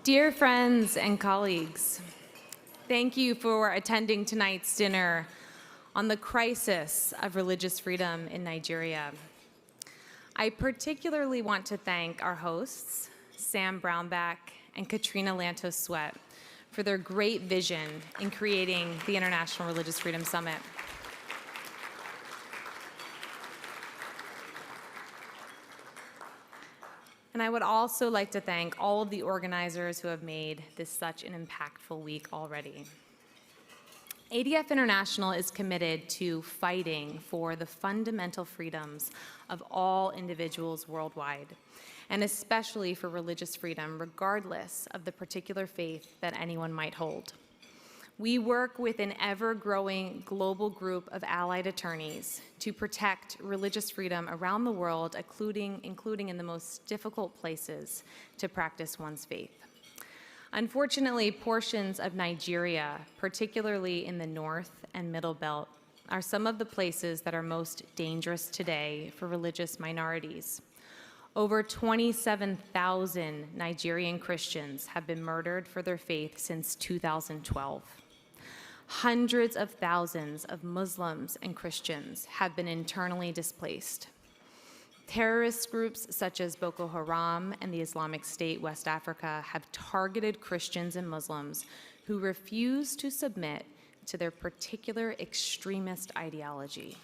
Dear friends and colleagues, thank you for attending tonight's dinner on the crisis of religious freedom in Nigeria. I particularly want to thank our hosts, Sam Brownback and Katrina Lantos Sweat, for their great vision in creating the International Religious Freedom Summit. And I would also like to thank all of the organizers who have made this such an impactful week already. ADF International is committed to fighting for the fundamental freedoms of all individuals worldwide, and especially for religious freedom, regardless of the particular faith that anyone might hold. We work with an ever-growing global group of allied attorneys to protect religious freedom around the world, including in the most difficult places to practice one's faith. Unfortunately, portions of Nigeria, particularly in the North and Middle Belt, are some of the places that are most dangerous today for religious minorities. Over 27,000 Nigerian Christians have been murdered for their faith since 2012. Hundreds of thousands of Muslims and Christians have been internally displaced. Terrorist groups such as Boko Haram and the Islamic State West Africa have targeted Christians and Muslims who refuse to submit to their particular extremist ideology.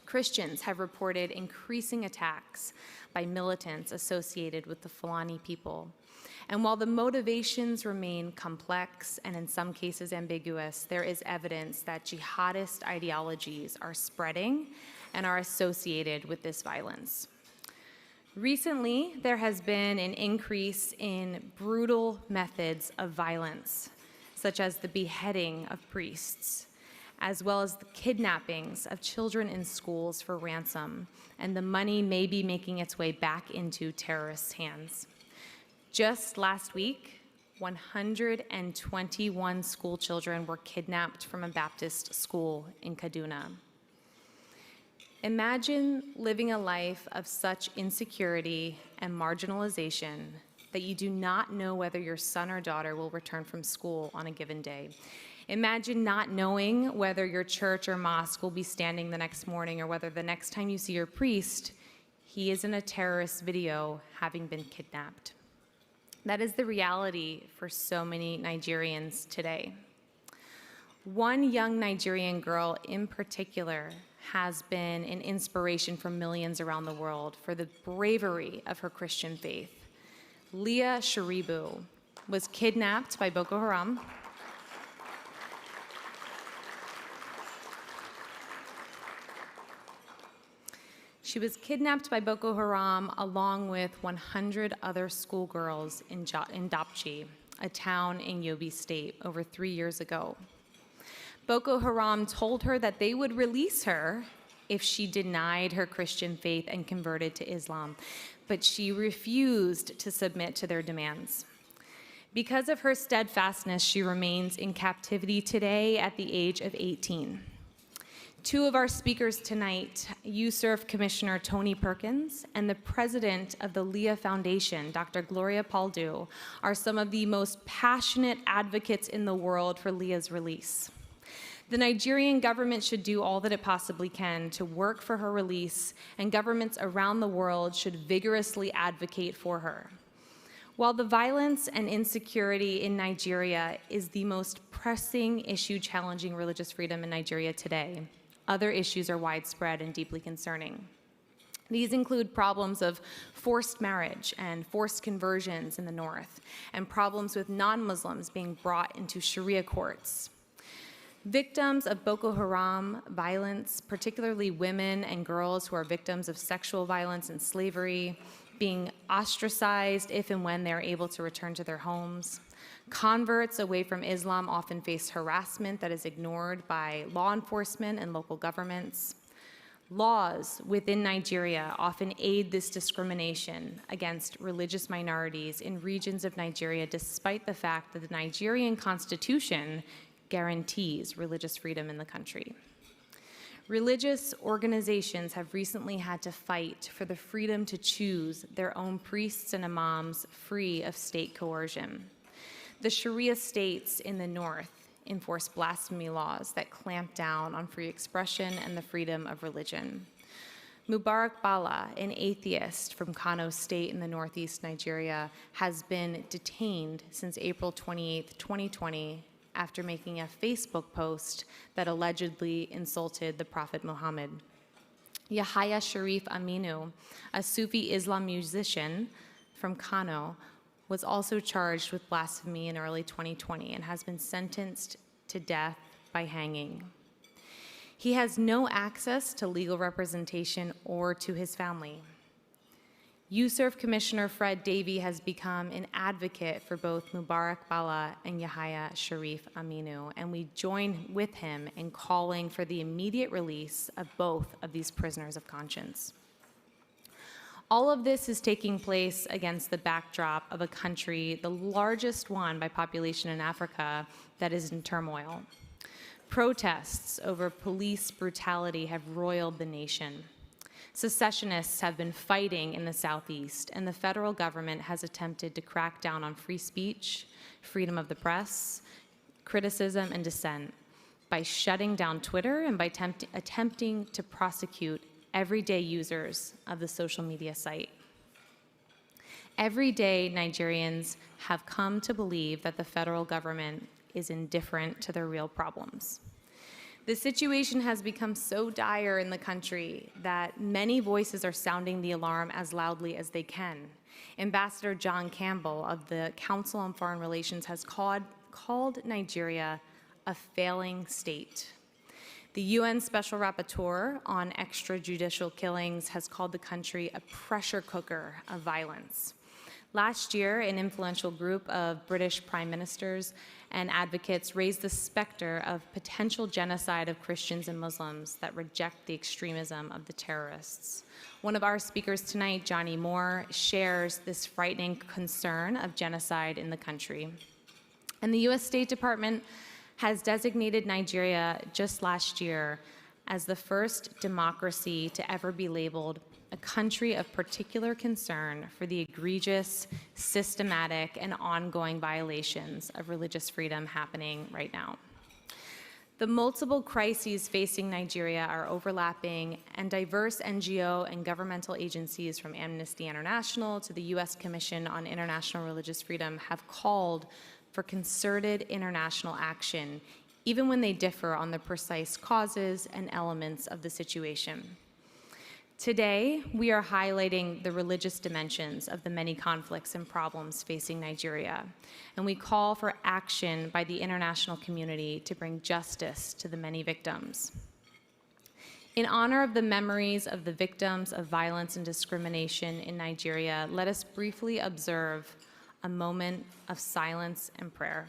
Christians have reported increasing attacks by militants associated with the Fulani people. And while the motivations remain complex and in some cases ambiguous, there is evidence that jihadist ideologies are spreading and are associated with this violence. Recently, there has been an increase in brutal methods of violence, such as the beheading of priests, as well as the kidnappings of children in schools for ransom, and the money may be making its way back into terrorists' hands. Just last week, 121 school children were kidnapped from a Baptist school in Kaduna. Imagine living a life of such insecurity and marginalization that you do not know whether your son or daughter will return from school on a given day. Imagine not knowing whether your church or mosque will be standing the next morning, or whether the next time you see your priest, he is in a terrorist video having been kidnapped. That is the reality for so many Nigerians today. One young Nigerian girl in particular has been an inspiration for millions around the world for the bravery of her Christian faith. Leah Sharibu was kidnapped by Boko Haram. She was kidnapped by Boko Haram along with 100 other schoolgirls in Dapchi, a town in Yobe State, over 3 years ago. Boko Haram told her that they would release her if she denied her Christian faith and converted to Islam, but she refused to submit to their demands. Because of her steadfastness, she remains in captivity today at the age of 18. Two of our speakers tonight, USERF Commissioner Tony Perkins and the president of the Leah Foundation, Dr. Gloria Paldu, are some of the most passionate advocates in the world for Leah's release. The Nigerian government should do all that it possibly can to work for her release, and governments around the world should vigorously advocate for her. While the violence and insecurity in Nigeria is the most pressing issue challenging religious freedom in Nigeria today, other issues are widespread and deeply concerning. These include problems of forced marriage and forced conversions in the north, and problems with non-Muslims being brought into Sharia courts. Victims of Boko Haram violence, particularly women and girls who are victims of sexual violence and slavery, being ostracized if and when they're able to return to their homes. Converts away from Islam often face harassment that is ignored by law enforcement and local governments. Laws within Nigeria often aid this discrimination against religious minorities in regions of Nigeria, despite the fact that the Nigerian Constitution guarantees religious freedom in the country. Religious organizations have recently had to fight for the freedom to choose their own priests and imams free of state coercion. The Sharia states in the north enforce blasphemy laws that clamp down on free expression and the freedom of religion. Mubarak Bala, an atheist from Kano State in the northeast Nigeria, has been detained since April 28, 2020, after making a Facebook post that allegedly insulted the Prophet Muhammad. Yahya Sharif Aminu, a Sufi Islam musician from Kano, was also charged with blasphemy in early 2020 and has been sentenced to death by hanging. He has no access to legal representation or to his family. USERF Commissioner Fred Davey has become an advocate for both Mubarak Bala and Yahya Sharif Aminu, and we join with him in calling for the immediate release of both of these prisoners of conscience. All of this is taking place against the backdrop of a country, the largest one by population in Africa, that is in turmoil. Protests over police brutality have roiled the nation. Secessionists have been fighting in the Southeast, and the federal government has attempted to crack down on free speech, freedom of the press, criticism, and dissent by shutting down Twitter and by attempting to prosecute everyday users of the social media site. Every day, Nigerians have come to believe that the federal government is indifferent to their real problems. The situation has become so dire in the country that many voices are sounding the alarm as loudly as they can. Ambassador John Campbell of the Council on Foreign Relations has called Nigeria a failing state. The UN Special Rapporteur on extrajudicial killings has called the country a pressure cooker of violence. Last year, an influential group of British prime ministers and advocates raised the specter of potential genocide of Christians and Muslims that reject the extremism of the terrorists. One of our speakers tonight, Johnny Moore, shares this frightening concern of genocide in the country. And the US State Department has designated Nigeria just last year as the first democracy to ever be labeled a country of particular concern for the egregious, systematic, and ongoing violations of religious freedom happening right now. The multiple crises facing Nigeria are overlapping, and diverse NGO and governmental agencies from Amnesty International to the US Commission on International Religious Freedom have called for concerted international action, even when they differ on the precise causes and elements of the situation. Today, we are highlighting the religious dimensions of the many conflicts and problems facing Nigeria, and we call for action by the international community to bring justice to the many victims. In honor of the memories of the victims of violence and discrimination in Nigeria, let us briefly observe a moment of silence and prayer.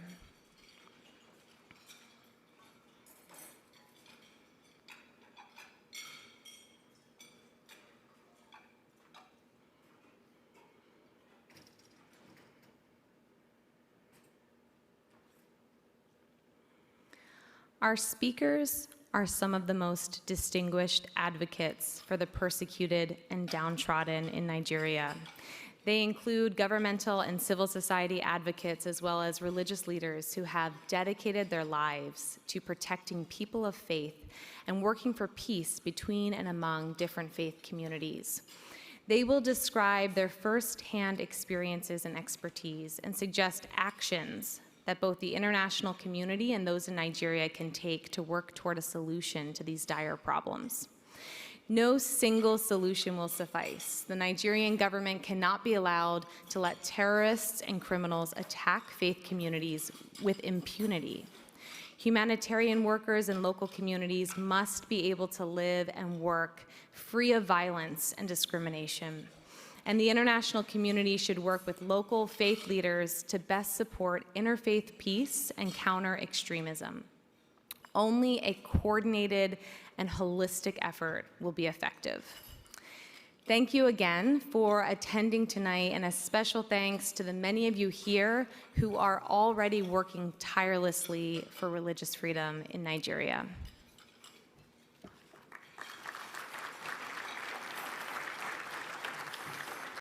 Our speakers are some of the most distinguished advocates for the persecuted and downtrodden in Nigeria. They include governmental and civil society advocates as well as religious leaders who have dedicated their lives to protecting people of faith and working for peace between and among different faith communities. They will describe their firsthand experiences and expertise and suggest actions that both the international community and those in Nigeria can take to work toward a solution to these dire problems. No single solution will suffice. The Nigerian government cannot be allowed to let terrorists and criminals attack faith communities with impunity. Humanitarian workers and local communities must be able to live and work free of violence and discrimination. And the international community should work with local faith leaders to best support interfaith peace and counter extremism. Only a coordinated and holistic effort will be effective. Thank you again for attending tonight, and a special thanks to the many of you here who are already working tirelessly for religious freedom in Nigeria.